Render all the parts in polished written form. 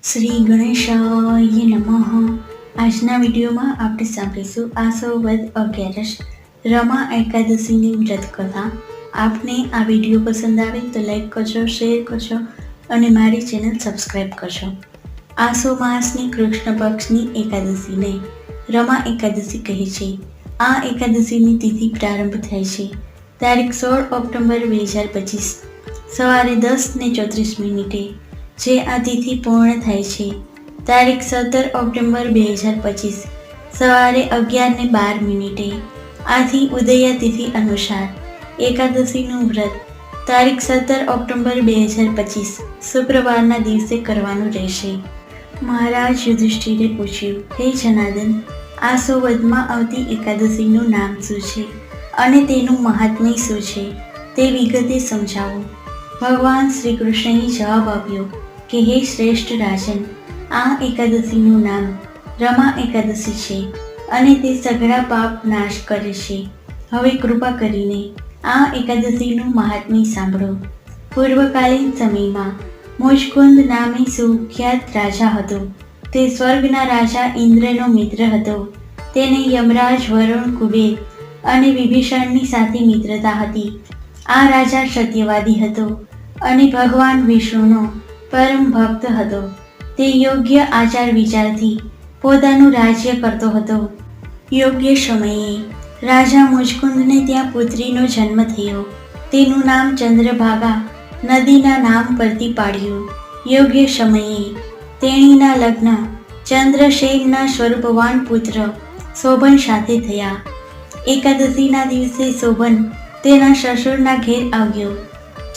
શ્રી ગણેશાય નમઃ. આજના વિડીયોમાં આપણે સાંભળીશું આસો વદ 11 રમા એકાદશીની વ્રત કથા. આપને આ વિડીયો પસંદ આવે તો લાઈક કરજો, શેર કરજો અને મારી ચેનલ સબસ્ક્રાઈબ કરજો. આસો માસની કૃષ્ણ પક્ષની એકાદશીને રમા એકાદશી કહે છે. આ એકાદશીની તિથિ પ્રારંભ થાય છે તારીખ 16 ઓક્ટોબર 2025 સવારે 10:34 જે આ તિથિ પૂર્ણ થાય છે તારીખ 17 ઓક્ટોબર 2025 સવારે 11:12. આથી ઉદયા તિથિ અનુસાર એકાદશીનું વ્રત તારીખ 17 ઓક્ટોબર 2025 શુક્રવારના દિવસે કરવાનું રહેશે. મહારાજ યુધિષ્ઠિરે પૂછ્યું, હે જનાર્દન, આસો વદમાં આવતી એકાદશીનું નામ શું છે અને તેનું મહાત્મ્ય શું છે તે વિગતે સમજાવો. ભગવાન શ્રી કૃષ્ણએ જવાબ આપ્યો કે હે શ્રેષ્ઠ રાજન, આ એકાદશીનું નામ રમા એકાદશી છે અને તે સઘળા પાપ નાશ કરે છે. હવે કૃપા કરીને આ એકાદશીનું મહાત્મ્ય સાંભળો. પૂર્વકાલીન સમયમાં મુચકુંદ નામે સુખ્યાત રાજા હતો. તે સ્વર્ગના રાજા ઇન્દ્રનો મિત્ર હતો. તેને યમરાજ, વરુણ, કુબેર અને વિભીષણની સાથે મિત્રતા હતી. આ રાજા સત્યવાદી હતો અને ભગવાન વિષ્ણુનો પરમ ભક્ત હતો. તે યોગ્ય આચાર વિચારથી પોતાનું રાજ્ય કરતો હતો. યોગ્ય સમયે રાજા મુચકુંદને ત્યાં પુત્રીનો જન્મ થયો. તેનું નામ ચંદ્રભાગા નદીના નામ પરથી પાડ્યું. યોગ્ય સમયે તેણીના લગ્ન ચંદ્રસેનના સ્વરૂપવાન પુત્ર શોભન સાથે થયા. એકાદશીના દિવસે શોભન તેના સસુરના ઘેર આવ્યો.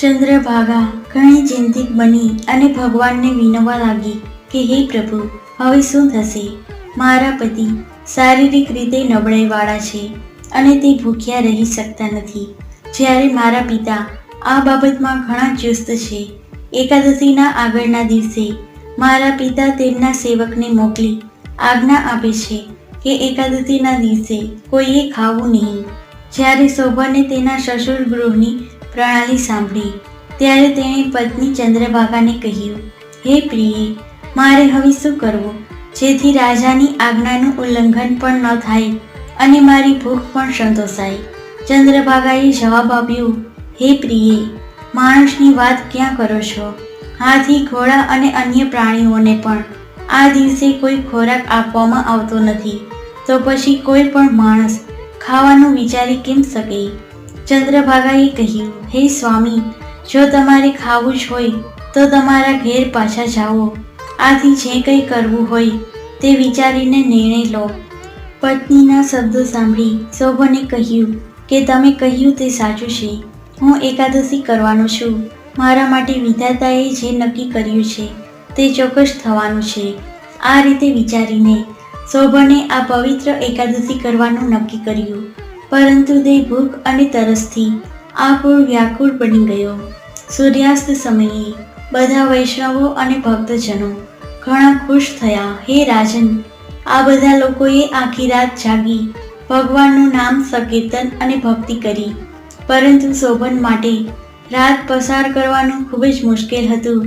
ચંદ્રભાગા ઘણી ચિંતિત બની અને ભગવાનને વિનવવા લાગી કે હે પ્રભુ, હવે શું થશે? મારા પતિ શારીરિક રીતે નબળાઈવાળા છે અને તે ભૂખ્યા રહી શકતા નથી, જ્યારે મારા પિતા આ બાબતમાં ઘણા ચુસ્ત છે. એકાદશીના આગળના દિવસે મારા પિતા તેમના સેવકને મોકલી આજ્ઞા આપે છે કે એકાદશીના દિવસે કોઈએ ખાવું નહીં. જ્યારે શોભને તેના સસુર ગૃહની પ્રણાલી સાંભળી ત્યારે તેણે પત્ની ચંદ્રભાગાને કહ્યું, હે પ્રિયે, મારે હવે શું કરવું જેથી રાજાની આજ્ઞાનું ઉલ્લંઘન પણ ન થાય અને મારી ભૂખ પણ સંતોષાય? ચંદ્રભાગાએ જવાબ આપ્યો, હે પ્રિયે, માણસની વાત ક્યાં કરો છો? હાથી, ઘોડા અને અન્ય પ્રાણીઓને પણ આ દિવસે કોઈ ખોરાક આપવામાં આવતો નથી, તો પછી કોઈ પણ માણસ ખાવાનું વિચારી કેમ શકે? ચંદ્રભાગાએ કહ્યું, હે સ્વામી, જો તમારે ખાવું જ હોય તો તમારા ઘેર પાછા જાઓ. આથી જે કંઈ કરવું હોય તે વિચારીને નિર્ણય લો. પત્નીના શબ્દો સાંભળી શોભને કહ્યું કે તમે કહ્યું તે સાચું છે. હું એકાદશી કરવાનો છું. મારા માટે વિધાતાએ જે નક્કી કર્યું છે તે ચોક્કસ થવાનું છે. આ રીતે વિચારીને શોભને આ પવિત્ર એકાદશી કરવાનું નક્કી કર્યું. પરંતુ તે ભૂખ અને તરસથી આકુળ વ્યાકુળ બની ગયો. સૂર્યાસ્ત સમયે બધા વૈષ્ણવો અને ભક્તજનો ઘણા ખુશ થયા. હે રાજન, આ બધા લોકોએ આખી રાત જાગી ભગવાનનું નામ, સંકીર્તન અને ભક્તિ કરી. પરંતુ શોભન માટે રાત પસાર કરવાનું ખૂબ જ મુશ્કેલ હતું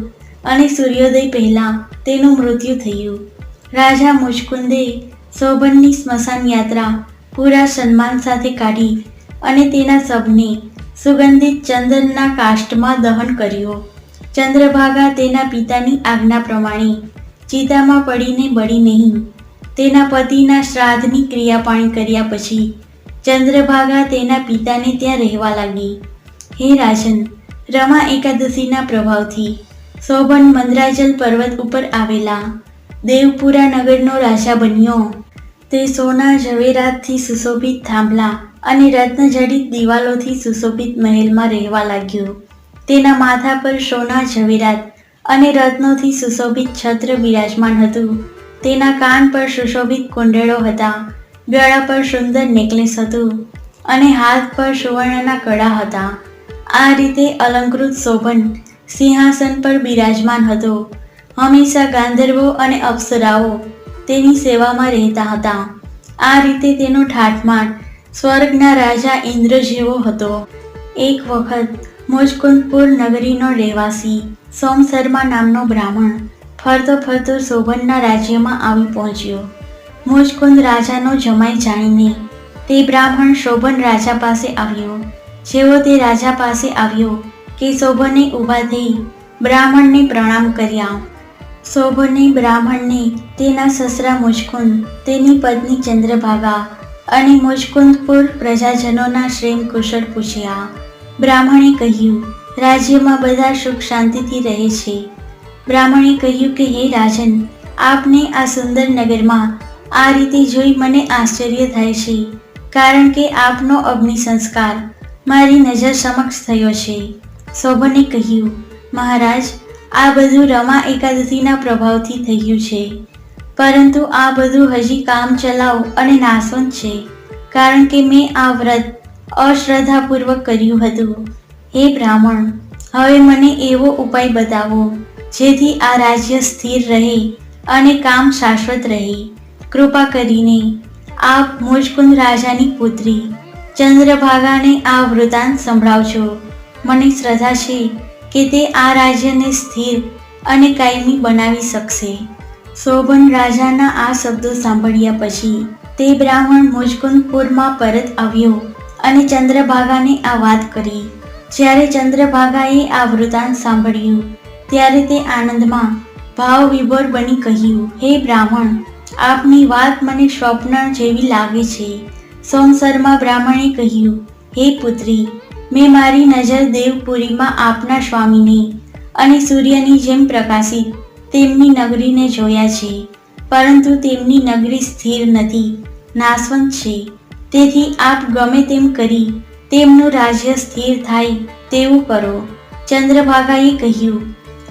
અને સૂર્યોદય પહેલાં તેનું મૃત્યુ થયું. રાજા મુચકુંદે શોભનની સ્મશાન યાત્રા પૂરા સન્માન સાથે કાઢી અને તેના શબને સુગંધિત ચંદનના કાષ્ઠમાં દહન કર્યો. ચંદ્રભાગા તેના પિતાની આજ્ઞા પ્રમાણે ચિતામાં પડીને બળી નહીં. તેના પતિના શ્રાદ્ધની ક્રિયાપાણી કર્યા પછી ચંદ્રભાગા તેના પિતાને ત્યાં રહેવા લાગી. હે રાજન, રમા એકાદશીના પ્રભાવથી શોભન મંદરાચલ પર્વત ઉપર આવેલા દેવપુરા નગરનો રાજા બન્યો. તે સોના ઝવેરાતથી સુશોભિત થાંભલા અને રત્નજડિત દિવાલોથી સુશોભિત મહેલમાં રહેવા લાગ્યો. તેના માથા પર સોના ઝવેરાત અને રત્નોથી સુશોભિત છત્ર બિરાજમાન હતું. તેના કાન પર સુશોભિત કુંડળો હતા, ગળા પર સુંદર નેકલેસ હતું અને હાથ પર સુવર્ણના કડા હતા. આ રીતે અલંકૃત શોભન સિંહાસન પર બિરાજમાન હતો. હંમેશા ગાંધર્વો અને અપ્સરાઓ તેની સેવામાં રહેતા હતા. આ રીતે તેનો ઠાઠમાઠ સ્વર્ગના રાજા ઇન્દ્ર જેવો હતો. એક વખત મુચકુંદપુર નગરીનો રહેવાસી સોમશર્મા નામનો બ્રાહ્મણ ફરતો ફરતો શોભનના રાજ્યમાં આવી પહોંચ્યો. મુચકુંદ રાજાનો જમાઈ જાણીને તે બ્રાહ્મણ શોભન રાજા પાસે આવ્યો. જેવો તે રાજા પાસે આવ્યો કે શોભને ઊભા થઈ બ્રાહ્મણને પ્રણામ કર્યા. શોભને બ્રાહ્મણને તેના સસરા મુચકુંદ, તેની પત્ની ચંદ્રભાગા અને મુચકુંદપુર પ્રજાજનોના શ્રેમ કુશળ પૂછ્યા. બ્રાહ્મણે કહ્યું, રાજ્યમાં બધા સુખ શાંતિથી રહે છે. બ્રાહ્મણે કહ્યું કે હે રાજન, આપને આ સુંદર નગરમાં આ રીતે જોઈ મને આશ્ચર્ય થાય છે, કારણ કે આપનો અગ્નિ સંસ્કાર મારી નજર સમક્ષ થયો છે. શોભને કહ્યું, મહારાજ, આ બધું રમા એકાદશીના પ્રભાવથી થયું છે, પરંતુ આ બધું હજી કામ ચલાવ અને નાશવંત છે, કારણ કે મેં આ વ્રત અશ્રદ્ધાપૂર્વક કર્યું હતું. હે બ્રાહ્મણ, હવે મને એવો ઉપાય બતાવો જેથી આ રાજ્ય સ્થિર રહે અને કામ શાશ્વત રહે. કૃપા કરીને આપ મુચકુંદ રાજાની પુત્રી ચંદ્રભાગાને આ વૃત્તાંત સંભળાવજો. મને શ્રદ્ધા છે કે તે આ રાજ્યને સ્થિર અને કાયમી બનાવી શકશે. શોભન રાજાના આ શબ્દો સાંભળ્યા પછી તે બ્રાહ્મણ મુચકુંદપુરમાં પરત આવ્યો અને ચંદ્રભાગાને આ વાત કરી. જ્યારે ચંદ્રભાગાએ આ વૃત્તાંત સાંભળ્યું ત્યારે તે આનંદમાં ભાવ વિભોર બની કહ્યું, હે બ્રાહ્મણ, આપની વાત મને સ્વપ્ન જેવી લાગે છે. સોમસરમાં બ્રાહ્મણે કહ્યું, હે પુત્રી, મેં મારી નજર દેવપુરીમાં આપના સ્વામીને અને સૂર્યની જેમ પ્રકાશિત તેમની નગરીને જોયા છે, પરંતુ તેમની નગરી સ્થિર નથી, નાશવંત છે. તેથી આપ ગમે તેમ કરી તેમનું રાજ્ય સ્થિર થાય તેવું કરો. ચંદ્રભાગાએ કહ્યું,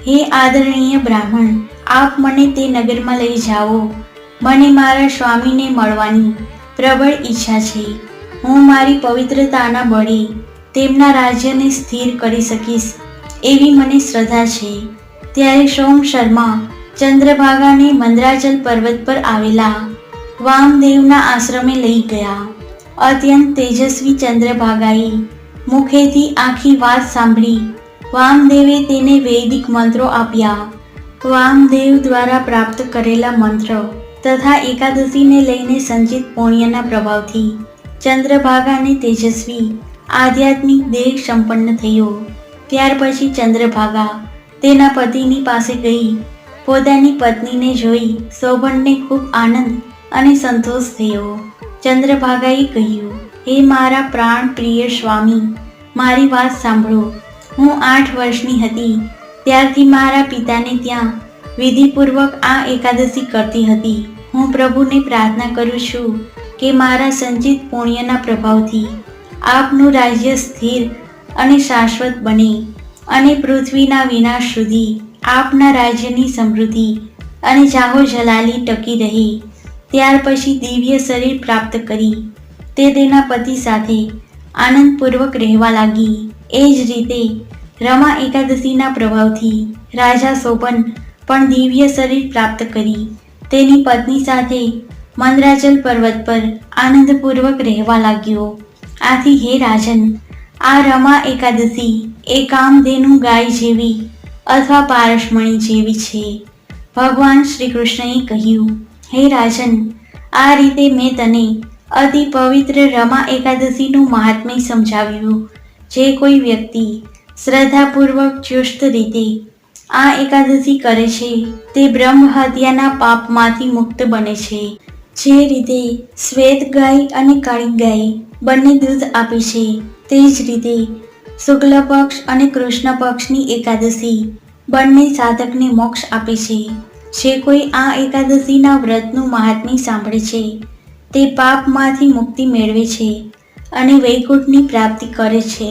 હે આદરણીય બ્રાહ્મણ, આપ મને તે નગરમાં લઈ જાઓ. મને મારા સ્વામીને મળવાની પ્રબળ ઈચ્છા છે. હું મારી પવિત્રતાના બળે તેમના રાજ્યને સ્થિર કરી શકીશ એવી મને શ્રદ્ધા છે. ત્યારે સોમ શર્મા ચંદ્રભાગાને મંદરાચલ પર્વત પર આવેલા વામદેવના આશ્રમે લઈ ગયા. અત્યંત તેજસ્વી ચંદ્રભાગાએ મુખેથી આખી વાત સાંભળી. વામદેવે તેને વૈદિક મંત્રો આપ્યા. વામદેવ દ્વારા પ્રાપ્ત કરેલા મંત્ર તથા એકાદશીને લઈને સંચિત પુણ્યના પ્રભાવથી ચંદ્રભાગાને તેજસ્વી આધ્યાત્મિક દેહ સંપન્ન થયો. ત્યાર પછી ચંદ્રભાગા તેના પતિની પાસે ગઈ. પોતાની પત્નીને જોઈ શોભનને ખૂબ આનંદ અને સંતોષ થયો. ચંદ્રભાગાએ કહ્યું, હે મારા પ્રાણ પ્રિય સ્વામી, મારી વાત સાંભળો. હું 8 વર્ષની હતી ત્યારથી મારા પિતાને ત્યાં વિધિપૂર્વક આ એકાદશી કરતી હતી. હું પ્રભુને પ્રાર્થના કરું છું કે મારા સંચિત પુણ્યના પ્રભાવથી આપનું રાજ્ય સ્થિર અને શાશ્વત બને અને પૃથ્વીના વિનાશ સુધી આપના રાજ્યની સમૃદ્ધિ અને જાહો જલાલી ટકી રહે. ત્યાર પછી દિવ્ય શરીર પ્રાપ્ત કરી તે તેના પતિ સાથે આનંદપૂર્વક રહેવા લાગી. એ જ રીતે રમા એકાદશીના પ્રભાવથી રાજા શોભન પણ દિવ્ય શરીર પ્રાપ્ત કરી તેની પત્ની સાથે મંદરાચલ પર્વત પર આનંદપૂર્વક રહેવા લાગ્યો. આથી હે રાજન, આ રમા એકાદશી એ કામધેનુ ગાય જેવી અથવા પારસમણી જેવી છે. ભગવાન શ્રી કૃષ્ણએ કહ્યું, હે રાજન, આ રીતે મેં તને અતિ પવિત્ર રમા એકાદશીનું મહાત્મ્ય સમજાવ્યું. જે કોઈ વ્યક્તિ શ્રદ્ધાપૂર્વક ચુસ્ત રીતે આ એકાદશી કરે છે તે બ્રહ્મ હત્યાના પાપમાંથી મુક્ત બને છે. જે રીતે શ્વેત ગાય અને કાળી ગાય બંને દૂધ આપે છે, તે જ રીતે શુક્લ પક્ષ અને કૃષ્ણ પક્ષની એકાદશી બંને સાધકને મોક્ષ આપે છે. જે કોઈ આ એકાદશીના વ્રતનું મહાત્મ્ય સાંભળે છે તે પાપમાંથી મુક્તિ મેળવે છે અને વૈકુંઠની પ્રાપ્તિ કરે છે.